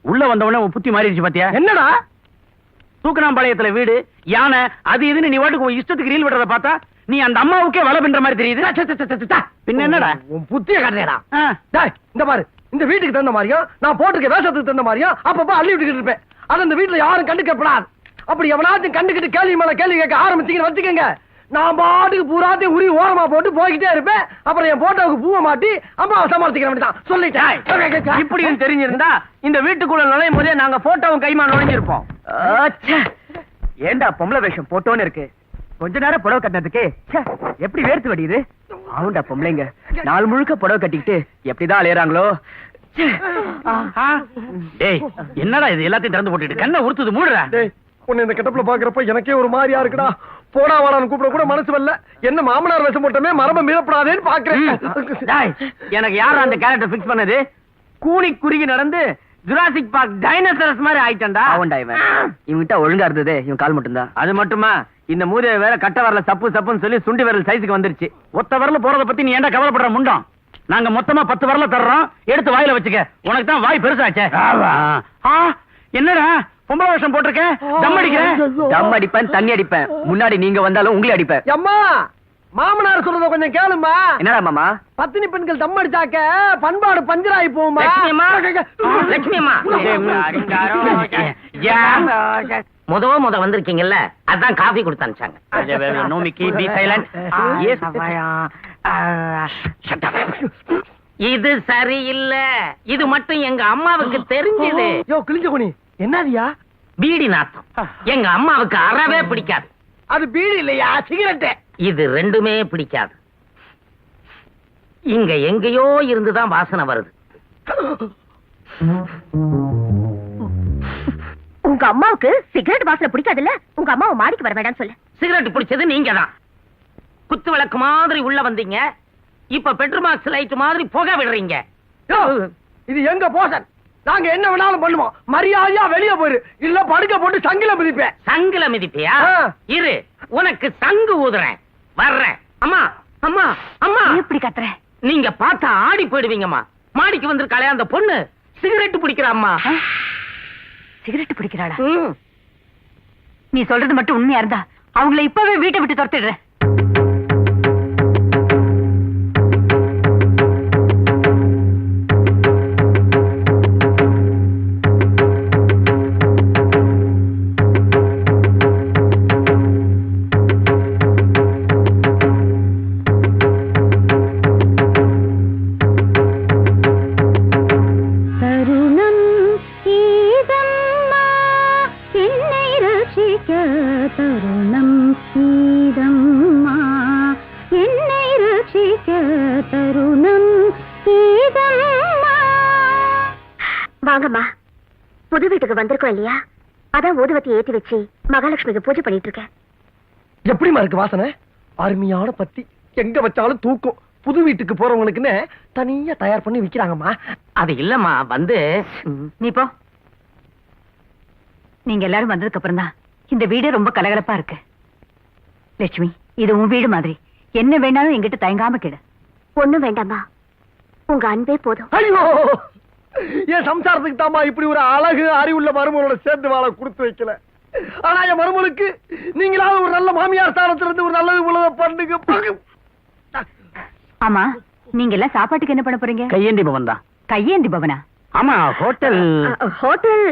உள்ள வந்தவன புத்தி மாறிடுச்சு பாத்தியா? என்னடா தூக்கணாம்பாளையத்துல வீடு, யானை, அது இதுன்னு நீ வாட்டுக்கு இஷ்டத்துக்கு ரீல் விடுறத பார்த்தா நீ அந்த அம்மாவுக்கே வலை பின்ற மாதிரி தெரியுது. பின்ன என்னடா உன் புத்திய காட்டுறா? இந்த பாரு, இந்த வீட்டுக்கு தகுந்த மாதிரியும் நான் போட்டிருக்க வேஷத்துக்கு தகுந்த மாதிரியும் அப்பப்ப அள்ளி விட்டுக்கிட்டு இருப்பேன். அது அந்த வீட்டுல யாரும் கண்டுக்கப்படாது. அப்படி எவனாச்சும் கண்டுக்கிட்டு கேள்வி மேல கேள்வி கேட்க ஆரம்பிச்சீங்கன்னு வச்சுக்கோங்க, நான் பாட்டுக்கு பூராத்தையும் உரி ஓரமா போட்டு போய்கிட்டே இருப்பேன். அப்புறம் என் போட்டோவுக்கு பூவை மாட்டி அம்மாவை சமாளிச்சுக்கிற வேண்டியதான். சொல்லிட்டேன். இப்படின்னு தெரிஞ்சிருந்தா இந்த வீட்டுக்குள்ள நுழையும் போதே நாங்க போட்டோவும் கைமா நுழைஞ்சிருப்போம். ஏண்டா பொம்பளை வேஷம் போட்டோன்னு இருக்கு, கொஞ்ச நேரம் புடவை கட்டினதுக்கு எப்படி வேர்த்து வடியுது. ஆவுண்டா பொம்பளைங்க நாள் முழுக்க புடவை கட்டிக்கிட்டு எப்படிதான் அலையறாங்களோ. டேய் என்னடா இது எல்லாத்தையும் திறந்து போட்டுட்டு கண்ணை உறுத்துது, மூடுறா. உன்னை இந்த கெட்டப்ல பாக்குறப்ப எனக்கே ஒரு மாதிரியா இருக்குடா. போடா வாடான்னு கூப்பிட கூட மனசு வரல. என்ன மாமனார் வேஷம் போட்டமே மரபை மீறப்படாதேன்னு பாக்குறேன். எனக்கு யாரும் அந்த கேரக்டர் பிக்ஸ் பண்ணது? கூனி குறுகி நடந்து ஜுராசிக் பார்க் டைனோசரஸ் மாதிரி ஆயிட்டா. அவன்டா இவன், இவன்கிட்ட ஒழுங்கா இருந்தது இவன் கால் மட்டும் தான். அது மட்டுமா, இந்த மூதேவி வேற கட்ட வரல சப்பு சப்புன்னு சொல்லி சுண்டி விரல் சைஸுக்கு வந்துருச்சு. ஒத்த வரல போறத பத்தி நீ ஏன்டா கவலைப்படுற முண்டம்? நாங்க மொத்தமா 10 வரல தர்றோம், எடுத்து வாயில வச்சுக்க. உனக்கு தான் வாய் பெருசாச்சே. என்னடா பொம்பளை வேஷம் போட்டிருக்க? தம் அடிக்கிறேன். தம் அடிப்பேன், தண்ணி அடிப்பேன். முன்னாடி நீங்க வந்தாலும் உங்களை அடிப்பேன். அம்மா, மாமனார் சொல்றத கொஞ்சம் கேளுமா. என்னடா மாமா? பத்தினி பெண்கள் தம் அடிச்சாக்க பண்பாடு பஞ்சராயி போகுமா? லட்சுமி அம்மா முத வந்திருக்கீங்கல்ல, அதான் காபி கொடுத்து அனுப்பிச்சாங்க. நோமிக்கி பி சைலண்ட். இது சரியில்லை. இது மட்டும் எங்க அம்மாவுக்கு தெரிஞ்சது. யோ கிழிஞ்ச குனி, என்னதியா? பீடி நாத்தம் எங்க அம்மாவுக்கு அறவே பிடிக்காது. அது பீடி இல்லையா, சிகரெட். இது ரெண்டுமே பிடிக்காது. இங்க எங்கேயோ இருந்துதான் வாசனை வருது. உங்க அம்மாவுக்கு சிகரெட் வாசனை பிடிக்காதுல்ல? உங்க அம்மாவை மாடிக்கு வர வேண்டாம்னு சொல்லு. சிகரெட் பிடிச்சது நீங்க தான். குத்து விளக்கு மாதிரி உள்ள வந்தீங்க, இப்ப பெட்ரோமாக்ஸ் லைட் மாதிரி புகை விடுறீங்க. இது எங்க போசன், நாங்க என்ன வேணாலும் பண்ணுவோம். மரியாதையா வெளியே போயிரு, இல்ல படுக்க போட்டு சங்கில மிதிப்பேன். சங்கில மிதிப்பியா? இரு, உனக்கு சங்கு ஊதுறேன். வர்றேன். அம்மா அம்மா அம்மா, எப்படி கத்துற? நீங்க பார்த்தா ஆடி போயிடுவீங்கம்மா. மாடிக்கு வந்திருக்காளே அந்த பொண்ணு, சிகரெட் பிடிக்கிற அம்மா. சிகரெட் பிடிக்கிறாளா? நீ சொல்றது மட்டும் உண்மையா இருந்தா அவங்களை இப்பவே வீட்டை விட்டு துரத்திடுறேன். வாங்கம்மா, புது வீட்டுக்கு வந்திருக்கோம் இல்லையா, அதான் ஊதுவத்தி ஏற்றி வச்சு மகாலட்சுமிக்கு பூஜை பண்ணிட்டு இருக்கேன். எப்படிமா இருக்கு வாசனை? அருமையான பத்தி, எங்க வச்சாலும் தூக்கும். புது வீட்டுக்கு போறவங்களுக்குன்னு தனியா தயார் பண்ணி விக்கிறாங்கம்மா. அது இல்லம்மா, வந்து நீ போ. நீங்க எல்லாரும் வந்ததுக்கு அப்புறம் தான் இந்த வீடு ரொம்ப கலகலப்பா இருக்கு. லட்சுமி, இது உன் வீடு மாதிரி, என்ன வேணாலும் எங்கிட்ட தயங்காம கேடு. ஒண்ணும் வேண்டாமா, உங்க அன்பே போதும். ஐயோ, என் சம்சாரத்துக்கு தாமா இப்படி ஒரு அழகு அறிவுள்ள மருமகளோட சேர்ந்து வாழ கொடுத்து வைக்கல. ஆனா என் மருமகளுக்கு நீங்களாவது ஒரு நல்ல மாமியார் ஸ்தானத்துல இருந்து ஒரு நல்லது உலக பண்ணுங்க. ஆமா, நீங்க எல்லாம் சாப்பாட்டுக்கு என்ன பண்ண போறீங்க? கையேந்தி பவன் தான். கையேந்தி பவனா? ஆமா, ஹோட்டல். ஹோட்டல்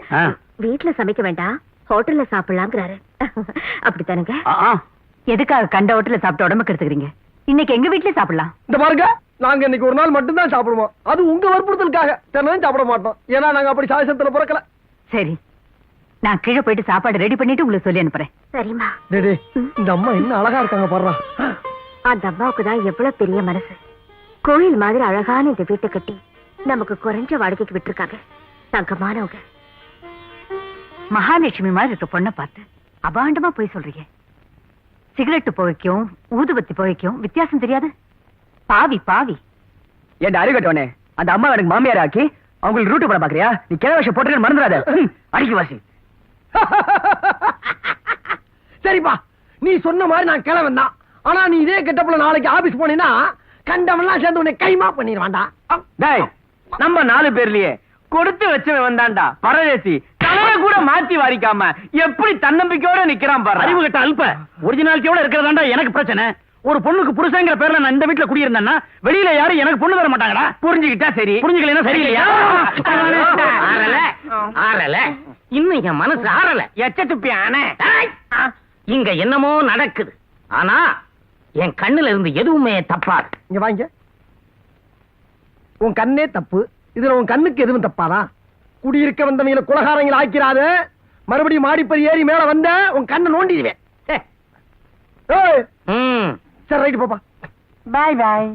வீட்டுல சமைக்க வேண்டாம், ஹோட்டல்ல சாப்பிடலாங்கிறாரு. அப்படித்தானுங்க? எதுக்காக கண்ட ஹோட்டல்ல சாப்பிட்ட உடம்புக்கு எடுத்துக்கிறீங்க? இன்னைக்கு எங்க வீட்டுல சாப்பிடலாம். இந்த பாருங்க, நாங்க இன்னைக்கு ஒரு நாள் மட்டும் தான் சாப்பிடுவோம். அது உங்க வற்புறுத்தலுக்காக. தினம் சாப்பிட மாட்டோம், ஏன்னா நாங்க அப்படி சாயசத்துல பிறக்கல. சரி, நான் கீழே போயிட்டு சாப்பாடு ரெடி பண்ணிட்டு உங்களுக்கு சொல்லி அனுப்புறேன். சரிம்மா. டேடி, இந்த அம்மா என்ன அழகா இருக்காங்க பாருடா. அந்த அம்மாவுக்கு தான் எவ்வளவு பெரிய மனசு. கோயில் மாதிரி அழகான இந்த வீட்டை கட்டி நமக்கு குறைஞ்ச வாடகைக்கு விட்டுருக்காங்க. தங்கமானவங்க. மகாலட்சுமி மாதிரி இருக்க பொண்ணை பார்த்து அபாண்டமா போய் சொல்றீங்க. சிகரெட்டு புகைக்கும் ஊதுபத்தி புகைக்கும் வித்தியாசம் தெரியாது? பாவி பாவி. என் அறிகட்டவனே, அந்த அம்மா எனக்கு மாமியார் ஆக்கி அவங்களுக்கு ரூட்டு போட பாக்குறியா? நீ கிழ வருஷம் போட்டு மறந்துடாத. அடிக்கு வாசி. சரிப்பா, நீ சொன்ன மாதிரி நான் கிளவன் தான். ஆனா நீ இதே கெட்டப்புல நாளைக்கு ஆபீஸ் போனீங்கன்னா கண்டவன்லாம் சேர்ந்து உன்னை கைமா பண்ணிடுவான்டா. நம்ம 4 பேர்லயே கொடுத்து வச்சவன் வந்தான்டா பரதேசி. தலைய கூட மாத்தி வாரிக்காம எப்படி தன்னம்பிக்கையோட நிக்கிறான் பாரு. அறிவு கட்ட அல்ப ஒரிஜினாலிட்டியோட இருக்கிறதாண்டா எனக்கு பிரச்சனை. ஒரு பொண்ணுக்கு புருஷங்கிற பேர்ல நான் இந்த வீட்டுல குடியிருந்தேன்னா வெளியில யாரும் எனக்கு பொண்ணு தர மாட்டாங்கடா. புரிஞ்சுக்கிட்டா சரி. புரிஞ்சுக்கலைன்னா சரியில்லையா? ஆறல இன்னும் என் மனசு ஆறல. எச்ச துப்பி ஆனே. இங்க என்னமோ நடக்குது. ஆனா என் கண்ணுல இருந்து எதுவுமே தப்பாது. இங்க வாங்க. உன் கண்ணே தப்பு, இதுல உன் கண்ணுக்கு எதுவும் தப்பாதா? குடியிருக்க வந்தவங்கள குலகாரங்களை ஆக்கிறாத. மறுபடியும் மாடிப்படி ஏறி மேல வந்த உன் கண்ணை நோண்டிடுவேன். சரி ரைட்டு போப்பா. பாய் பாய்.